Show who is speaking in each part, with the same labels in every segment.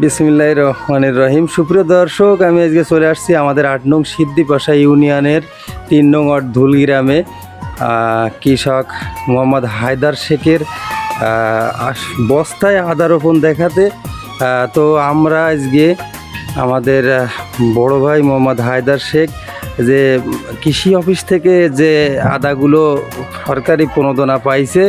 Speaker 1: বিসমিল্লাহির রহমানির রহিম। সুপ্রিয় দর্শক, আমি আজকে চলে আসছি আমাদের ৮ নং সিদ্দিপাশা ইউনিয়নের ৩ নং ওয়ার্ড ধুল গ্রামে কৃষক মোহাম্মদ হায়দার শেখের বস্তায় আদা রোপণ দেখাতে। তো আমরা আজকে আমাদের বড় ভাই মোহাম্মদ হায়দার শেখ যে কৃষি অফিস থেকে যে আদাগুলো সরকারি প্রণোদনা পাইছে,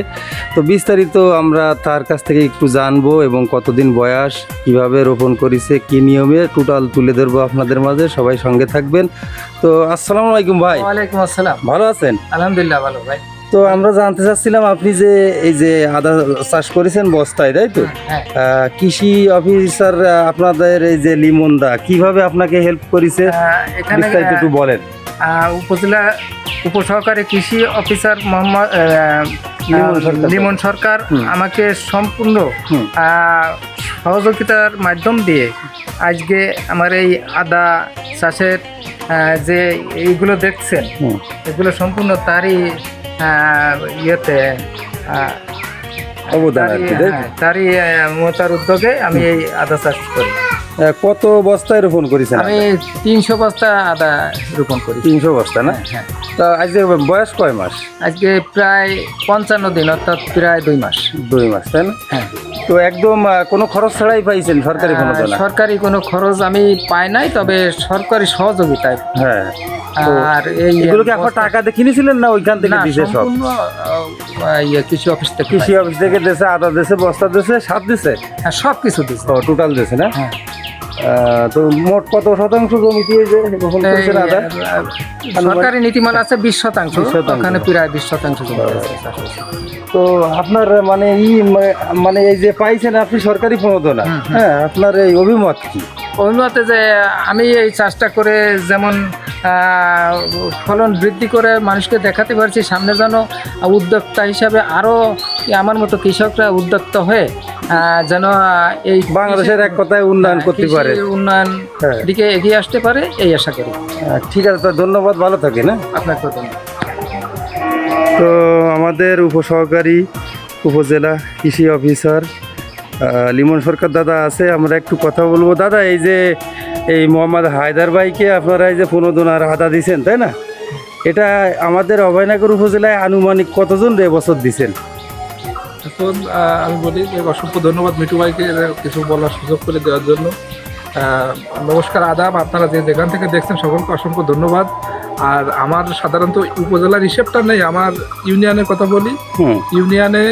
Speaker 1: তো বিস্তারিত আমরা তার কাছ থেকে একটু জানবো এবং কতদিন বয়স, কিভাবে রোপণ করেছে, কী নিয়মে টোটাল তুলে ধরবো আপনাদের মাঝে। সবাই সঙ্গে থাকবেন। তো আসসালামু আলাইকুম ভাই।
Speaker 2: ওয়ালাইকুম আসসালাম।
Speaker 1: ভালো আছেন?
Speaker 2: আলহামদুলিল্লাহ ভালো ভাই।
Speaker 1: তো আমরা জানতে চাচ্ছিলাম আপনি যে এই যে আদা চাষ করেছেন বস্তায়, তাই তো? কৃষি অফিসার আপনাদের এই যে লিমনদা কিভাবে আপনাকে হেল্প করেছে
Speaker 2: এখানে
Speaker 1: একটু বলেন।
Speaker 2: উপজেলা উপসহকারী কৃষি অফিসার মোহাম্মদ লিমন সরকার আমাকে সম্পূর্ণ সহযোগিতার মাধ্যম দিয়ে আজকে আমার এই আদা চাষের যে এইগুলো দেখছেন, এগুলো সম্পূর্ণ তারই ইয়েতে
Speaker 1: অবদান,
Speaker 2: তারই মোতার উদ্যোগে আমি এই আদা চাষ করি।
Speaker 1: কত বস্তায় রোপণ করেছেন?
Speaker 2: আমি 300 বস্তা আদা রোপণ করি।
Speaker 1: 300 বস্তা না?
Speaker 2: হ্যাঁ।
Speaker 1: তা আজকে বয়স কয় মাস?
Speaker 2: আজকে প্রায় 55 দিন, অর্থাৎ প্রায় 2 মাস।
Speaker 1: 2 মাস, তাই না?
Speaker 2: হ্যাঁ।
Speaker 1: তো একদম কোনো খরচ ছাড়াই পাইছেন সরকারি প্রণোদনা?
Speaker 2: সরকারি কোনো খরচ আমি পাই নাই, তবে সরকারি সহযোগিতায়।
Speaker 1: হ্যাঁ।
Speaker 2: আর
Speaker 1: এগুলো কি আপনার টাকা দিয়ে কিনেছিলেন না ওইখান থেকে দিছে? সব
Speaker 2: কৃষি অফিস থেকে।
Speaker 1: কৃষি অফিস থেকে দিয়েছে, আদা দিয়েছে, বস্তা দিয়েছে, সার দিয়েছে?
Speaker 2: হ্যাঁ, সব কিছু দিয়েছে।
Speaker 1: টোটাল দিয়েছে না?
Speaker 2: হ্যাঁ।
Speaker 1: তো মোট কত শতাংশ জমিতে রোপণ করেছেন আদা?
Speaker 2: সরকারি নীতিমালা আছে 20%, ওখানে প্রায় 20% জমি আছে।
Speaker 1: তো আপনার মানে মানে এই যে পাইছেন আপনি সরকারি প্রণোদনা, হ্যাঁ, আপনার এই অভিমত কি?
Speaker 2: অভিমতে যে আমি এই চাষটা করে যেমন ফলন বৃদ্ধি করে মানুষকে দেখাতে পারছি, সামনে যেন উদ্যোক্তা হিসাবে আরও আমার মতো কৃষকরা উদ্যোক্তা হয়ে যেন এই
Speaker 1: বাংলাদেশের এক কথায় উন্নয়ন করতে পারে,
Speaker 2: উন্নয়ন দিকে এগিয়ে আসতে পারে, এই আশা করি।
Speaker 1: ঠিক আছে, তো ধন্যবাদ, ভালো থাকেন। হ্যাঁ,
Speaker 2: আপনাকে ধন্যবাদ।
Speaker 1: তো আমাদের উপসহকারী উপজেলা কৃষি অফিসার লিমন সরকার দাদা আছে, আমরা একটু কথা বলবো। দাদা, এই যে এই মোহাম্মদ হায়দার ভাইকে আপনারা এই যে প্রণোদনার আদা দিচ্ছেন, তাই না? এটা আমাদের অভয়নগর উপজেলায় আনুমানিক কতজন এবছর দিচ্ছেন?
Speaker 3: এখন আমি বলি যে অসংখ্য ধন্যবাদ মিঠু ভাইকে কিছু বলার সুযোগ করে দেওয়ার জন্য। নমস্কার, আদাব, আপনারা যেখান থেকে দেখছেন সকলকে অসংখ্য ধন্যবাদ। আর আমার সাধারণত উপজেলার হিসেবটা নেই, আমার ইউনিয়নের কথা বলি। ইউনিয়নে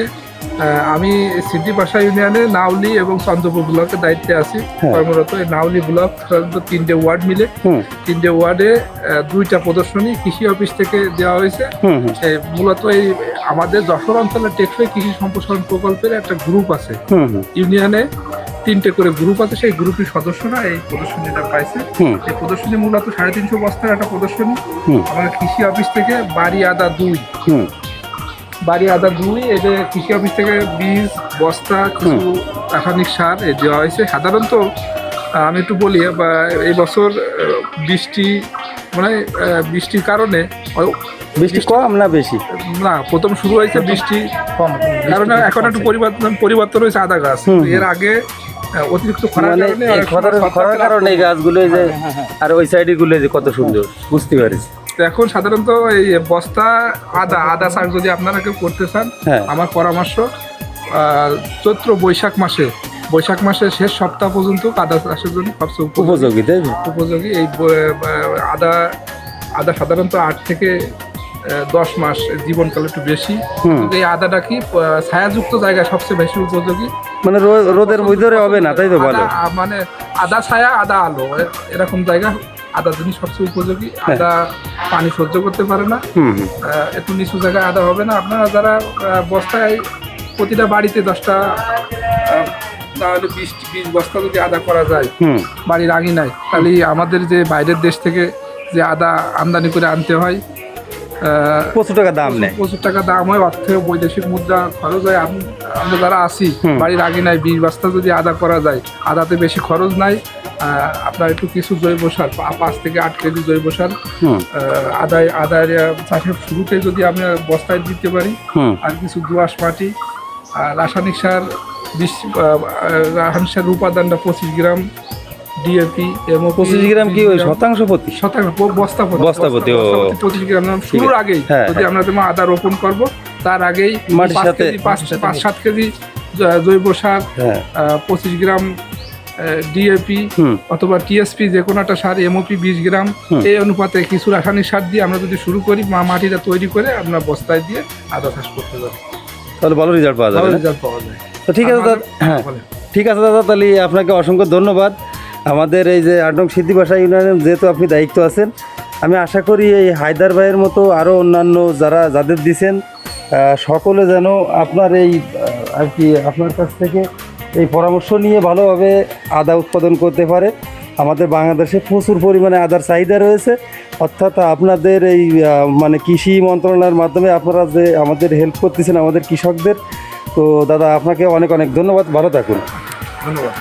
Speaker 3: আমি সিদ্দিপাশা ইউনিয়নে নাউলি এবং চন্দ্রপুর ব্লকের দায়িত্বে আছি কর্মরত। এই নাউলি ব্লক সাধারণত 3টে ওয়ার্ড মিলে, 3টে ওয়ার্ডে 2টা প্রদর্শনী কৃষি অফিস থেকে দেওয়া হয়েছে। মূলত এই আমাদের যশোর অঞ্চলের টেকসই কৃষি সম্প্রসারণ প্রকল্পের একটা গ্রুপ আছে ইউনিয়নে, 3টে করে গ্রুপ আছে। সেই গ্রুপের সদস্যরা এই প্রদর্শনীটা পাইছে। এই প্রদর্শনী মূলত 350 বস্তার একটা প্রদর্শনী আমাদের কৃষি অফিস থেকে। বাড়ি আদা 2 এদের কৃষি অফিস থেকে বীজ, বস্তা, কিছু রাসায়নিক সার দেওয়া হয়েছে। সাধারণত আমি একটু বলি, এই বছর বৃষ্টির কারণে,
Speaker 1: বৃষ্টি কম না বেশি?
Speaker 3: না, প্রথম শুরু হয়েছে বৃষ্টি কম, কারণ এখন একটু পরিবর্তন হয়েছে আদা গাছ। এর আগে অতিরিক্ত
Speaker 1: খরার কারণে এই গাছগুলো যে, আর ওই সাইডের গুলো যে কত সুন্দর, বুঝতে পারছি।
Speaker 3: এখন সাধারণত এই বস্তা আদা চাষ যদি আপনারা কেউ করতে চান, আমার পরামর্শ চৈত্র বৈশাখ মাসের শেষ সপ্তাহ পর্যন্ত আদা চাষের জন্য সবচেয়ে উপযোগী। এই আদা সাধারণত 8 থেকে 10 মাস জীবনকাল একটু বেশি। এই আদাটা কি ছায়াযুক্ত জায়গায় সবচেয়ে বেশি উপযোগী,
Speaker 1: মানে রোদের ভিতরে হবে না, তাই তো? ভালো,
Speaker 3: মানে আদা ছায়া, আদা আলো, এরকম জায়গা আদা জিনিস সবচেয়ে উপযোগী। আদা পানি সহ্য করতে পারে না, একটু নিচু জায়গায় আদা হবে না। আপনারা যারা বস্তায় প্রতিটা বাড়িতে 10টা, তাহলে 20 বস্তা যদি আদা করা যায় বাড়ির আঙিনায়, তাহলে আমাদের যে বাইরের দেশ থেকে যে আদা আমদানি করে আনতে হয়,
Speaker 1: প্রচুর টাকা দাম নেয়,
Speaker 3: প্রচুর টাকা দাম হয়, অর্থেও বৈদেশিক মুদ্রা খরচ হয়। আমরা যারা আছি বাড়ির আঙিনায় 20 বস্তা যদি আদা করা যায়, আদাতে বেশি খরচ নাই। আপনার একটু কিছু জৈব সার, 5 থেকে 8 কেজি জৈব সার আদার চাষের শুরুতে যদি আমরা বস্তায় দিতে পারি, আর কিছু দোআঁশ মাটি, আর রাসায়নিক সার রাসায়নিক সার উপাদানটা 25 গ্রাম, ডিএপি এবং
Speaker 1: 25 গ্রাম কি ওই শতাংশ প্রতি?
Speaker 3: শতাংশ বস্তা
Speaker 1: বস্তাপতি, ও।
Speaker 3: 25 গ্রাম শুরুর আগেই
Speaker 1: হ্যাঁ,
Speaker 3: যদি আমরা যেমন আদা রোপণ করব তার আগেই
Speaker 1: মাটির সাথে
Speaker 3: 5-7 কেজি জৈব সার,
Speaker 1: হ্যাঁ
Speaker 3: 25 গ্রাম ডিএপি
Speaker 1: হুম
Speaker 3: অথবা টিএসপি যে কোনো একটা সার, এমওপি 20 গ্রাম, এই অনুপাতে কিছু রাসায়নিক সার দিয়ে আমরা যদি শুরু করি, মাটিটা তৈরি করে আমরা বস্তায় দিয়ে আদা চাষ করতে যাবো,
Speaker 1: তাহলে ভালো রেজাল্ট পাওয়া যাবে
Speaker 3: ভালো
Speaker 1: না?
Speaker 3: রেজাল্ট পাওয়া যায়।
Speaker 1: তো ঠিক আছে দাদা, হ্যাঁ ঠিক আছে দাদা, তাহলে আপনাকে অসংখ্য ধন্যবাদ। আমাদের এই যে 8 নং সিদ্ধিবাসা ইউনিয়নের যেহেতু আপনি দায়িত্ব আছেন, আমি আশা করি এই হায়দার ভাইয়ের মতো আরও অন্যান্য যাদের দিছেন সকলে যেন আপনার এই আর কি আপনার কাছ থেকে এই পরামর্শ নিয়ে ভালোভাবে আদা উৎপাদন করতে পারে। আমাদের বাংলাদেশে প্রচুর পরিমাণে আদার চাহিদা রয়েছে, অর্থাৎ আপনাদের এই মানে কৃষি মন্ত্রণালয়ের মাধ্যমে আপনারা যে আমাদের হেল্প করতেছেন আমাদের কৃষকদের, তো দাদা আপনাকে অনেক অনেক ধন্যবাদ, ভালো থাকুন।
Speaker 3: ধন্যবাদ।